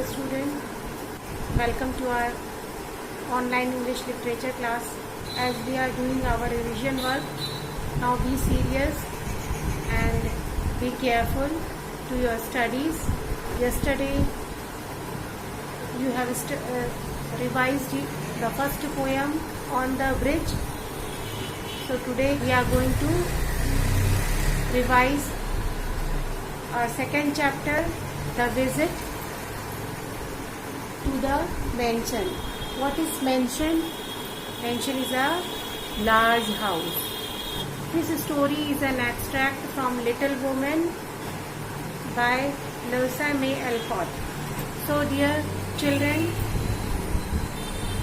student, welcome to our online English literature class. As we are doing our revision work, now be serious and be careful to your studies. Yesterday you have revised the first poem on the bridge. So today we are going to revise our second chapter, the visit to the mansion. What is mansion? Mansion is a large house. This story is an extract from Little Woman by Louisa May Alcott. So dear children,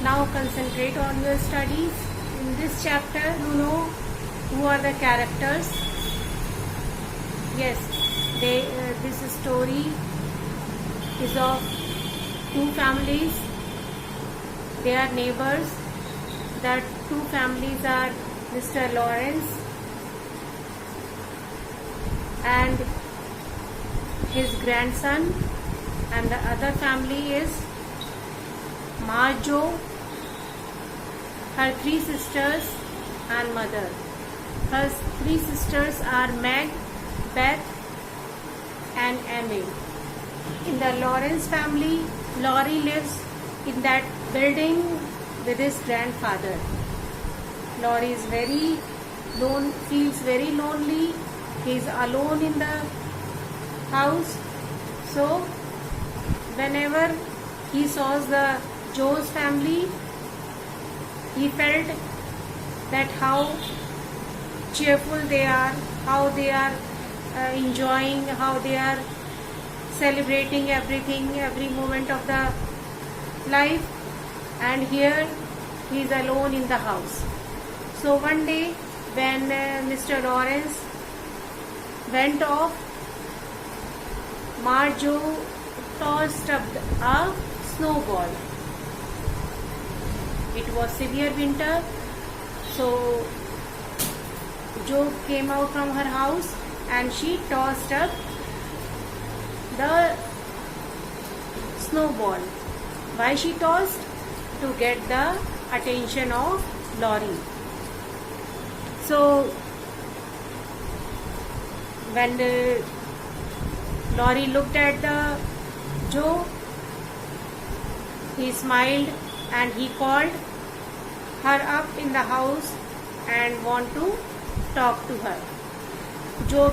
now concentrate on your studies. In this chapter, you know who are the characters. Yes, this story is of two families. They are neighbors. The two families are Mr. Lawrence and his grandson, and the other family is Marjo, her three sisters and mother. Her three sisters are Meg, Beth and Amy. In the Lawrence family, Laurie lives in that building with his grandfather. Laurie is feels very lonely. He is alone in the house. So whenever he saw the Joe's family, he felt that how cheerful they are, how they are enjoying, how they are celebrating everything, every moment of the life, and here he is alone in the house. So one day when Mr. Lawrence went off, Marjo tossed up a snowball. It was severe winter, so Jo came out from her house and she tossed up the snowball. Why she tossed? To get the attention of Laurie. So when Laurie looked at the Jo, he smiled and he called her up in the house and want to talk to her. Jo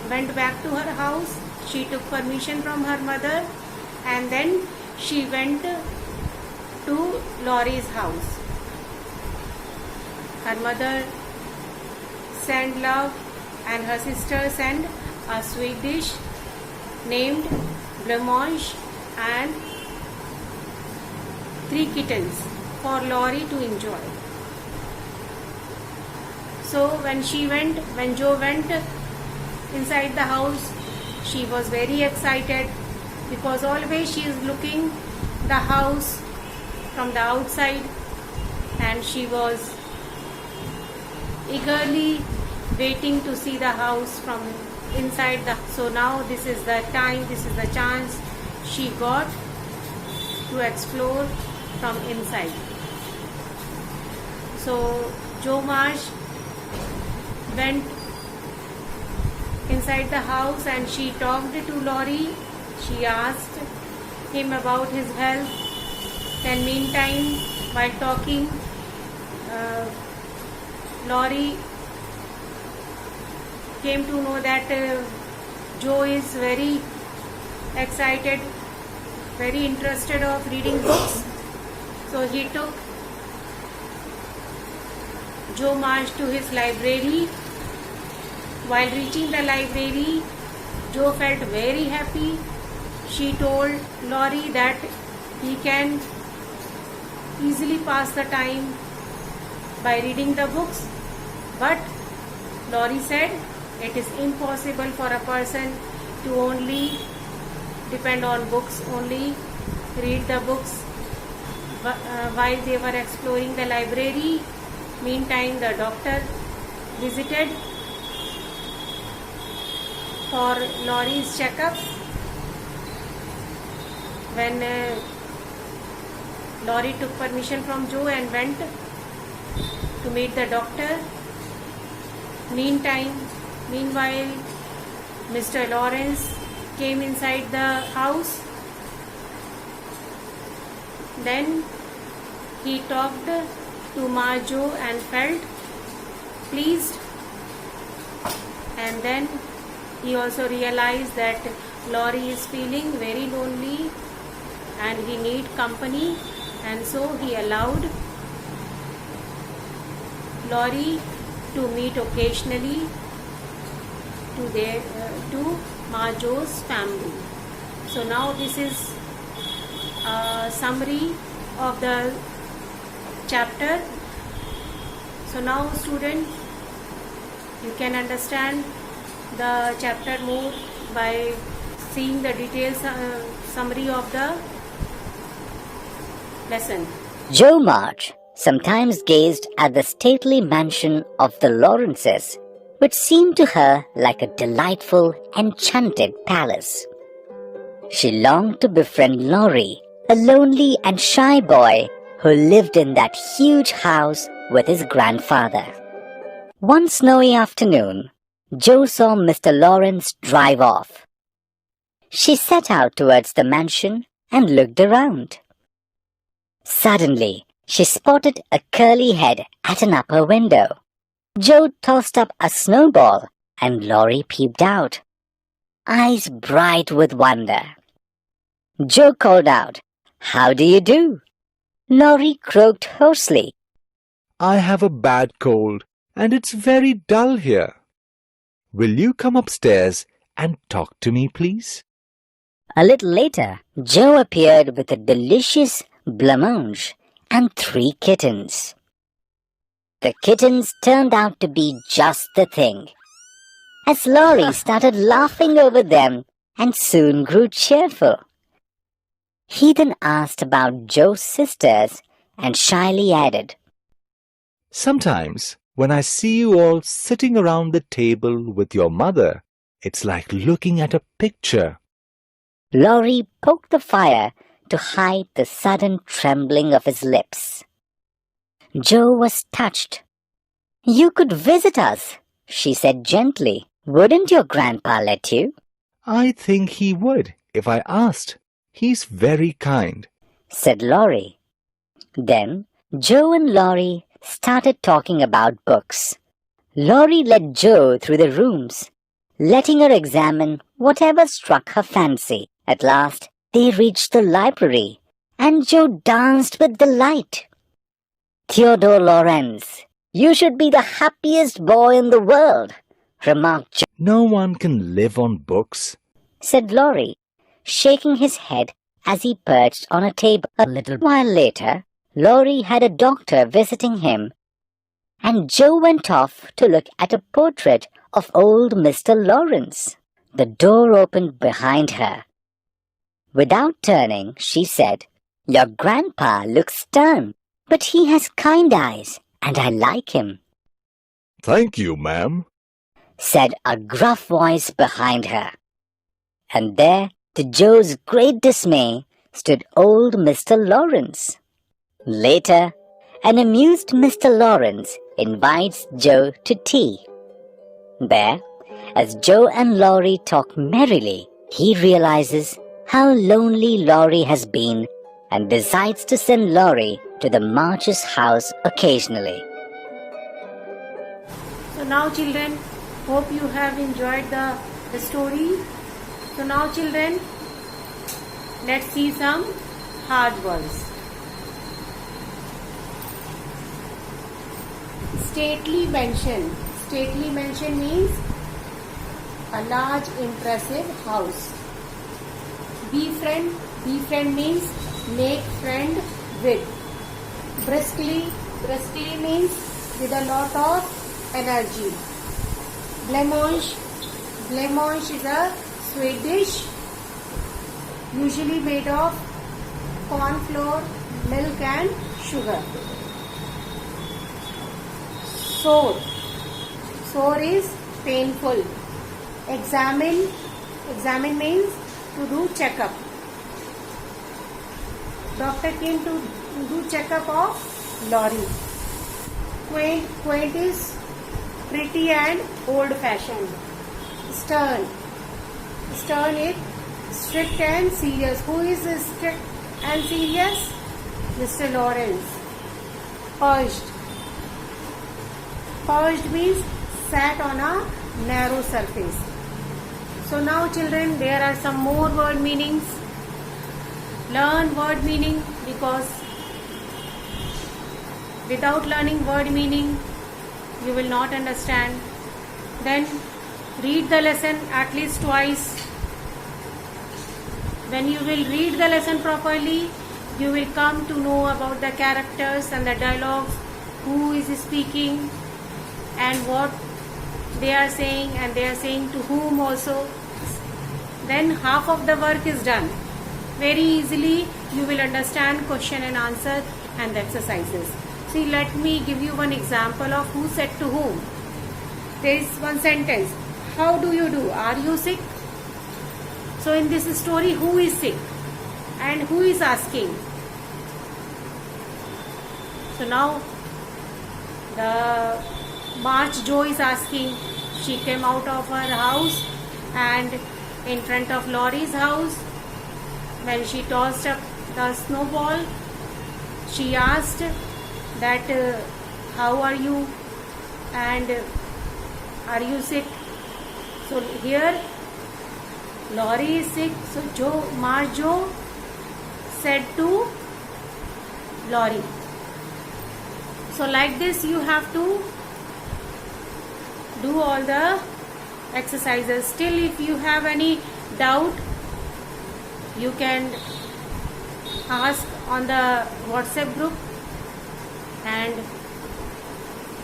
went back to her house. She took permission from her mother and then she went to Laurie's house. Her mother sent love and her sister sent a sweet dish named blancmange and 3 kittens for Laurie to enjoy. So when Jo went inside the house, she was very excited because always she is looking the house from the outside and she was eagerly waiting to see the house from inside so now this is the time, this is the chance she got to explore from inside. So Jo Marsh went inside the house and she talked to Laurie. She asked him about his health. Then meantime, while talking, Laurie came to know that Jo is very excited, very interested of reading books. So he took Jo Marsh to his library. While reaching the library, Jo felt very happy. She told Laurie that he can easily pass the time by reading the books, but Laurie said it is impossible for a person to only depend on books, only read the books while they were exploring the library. Meantime, the doctor visited for Laurie's checkup. when Laurie took permission from Joe and went to meet the doctor. Meanwhile, Mr. Lawrence came inside the house. Then he talked to Ma Joe and felt pleased. And then he also realized that Laurie is feeling very lonely and he needs company, and so he allowed Laurie to meet occasionally to Ma Joe's family. So now this is a summary of the chapter. So now students, you can understand the chapter more by seeing the detailed summary of the lesson. Joe March sometimes gazed at the stately mansion of the Lawrences, which seemed to her like a delightful, enchanted palace. She longed to befriend Laurie, a lonely and shy boy who lived in that huge house with his grandfather. One snowy afternoon, Joe saw Mr. Lawrence drive off. She set out towards the mansion and looked around. Suddenly, she spotted a curly head at an upper window. Joe tossed up a snowball and Laurie peeped out, eyes bright with wonder. Joe called out, "How do you do?" Laurie croaked hoarsely, "I have a bad cold and it's very dull here. Will you come upstairs and talk to me, please?" A little later, Joe appeared with a delicious blancmange and 3 kittens. The kittens turned out to be just the thing, as Laurie started laughing over them and soon grew cheerful. He then asked about Joe's sisters and shyly added, "Sometimes when I see you all sitting around the table with your mother, it's like looking at a picture." Laurie poked the fire to hide the sudden trembling of his lips. Joe was touched. "You could visit us," she said gently. "Wouldn't your grandpa let you?" "I think he would if I asked. He's very kind," said Laurie. Then Joe and Laurie started talking about books. Laurie led Joe through the rooms, letting her examine whatever struck her fancy. At last, they reached the library, and Joe danced with delight. "Theodore Lawrence, you should be the happiest boy in the world," remarked Joe. "No one can live on books," said Laurie, shaking his head as he perched on a table. A little while later, Laurie had a doctor visiting him, and Joe went off to look at a portrait of old Mr. Lawrence. The door opened behind her. Without turning, she said, "Your grandpa looks stern, but he has kind eyes, and I like him," "Thank you, ma'am," said a gruff voice behind her. And there, to Joe's great dismay, stood old Mr. Lawrence. Later, an amused Mr. Lawrence invites Joe to tea. There, as Joe and Laurie talk merrily, he realizes how lonely Laurie has been and decides to send Laurie to the March's house occasionally. So now children, hope you have enjoyed the story. So now children, let's see some hard words. Stately mansion. Stately mansion means a large impressive house. Befriend. Befriend means make friend with. Briskly. Briskly means with a lot of energy. Blancmange. Blancmange is a sweet dish usually made of corn flour, milk and sugar. Sore. Sore is painful. Examine. Examine means to do checkup. Doctor came to do checkup of Laurie. Quaint is pretty and old-fashioned. Stern is strict and serious. Who is strict and serious? Mr. Lawrence. Perched means sat on a narrow surface. So now children, there are some more word meanings. Learn word meaning, because without learning word meaning you will not understand. Then read the lesson at least twice. When you will read the lesson properly, you will come to know about the characters and the dialogues, who is speaking and what they are saying, and they are saying to whom also. Then half of the work is done. Very easily you will understand question and answer and the exercises. See, let me give you one example of who said to whom. There is one sentence. How do you do? Are you sick? So in this story, who is sick and who is asking? So now the March Joe is asking. She came out of her house and in front of Laurie's house, when she tossed up the snowball, she asked that how are you and are you sick? So here Laurie is sick, so March Joe said to Laurie. So like this you have to do all the exercises. Still, if you have any doubt, you can ask on the WhatsApp group and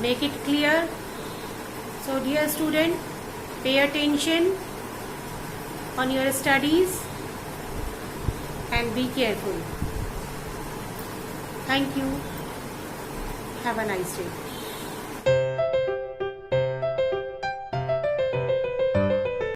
make it clear. So dear student, pay attention on your studies and be careful. Thank you. Have a nice day.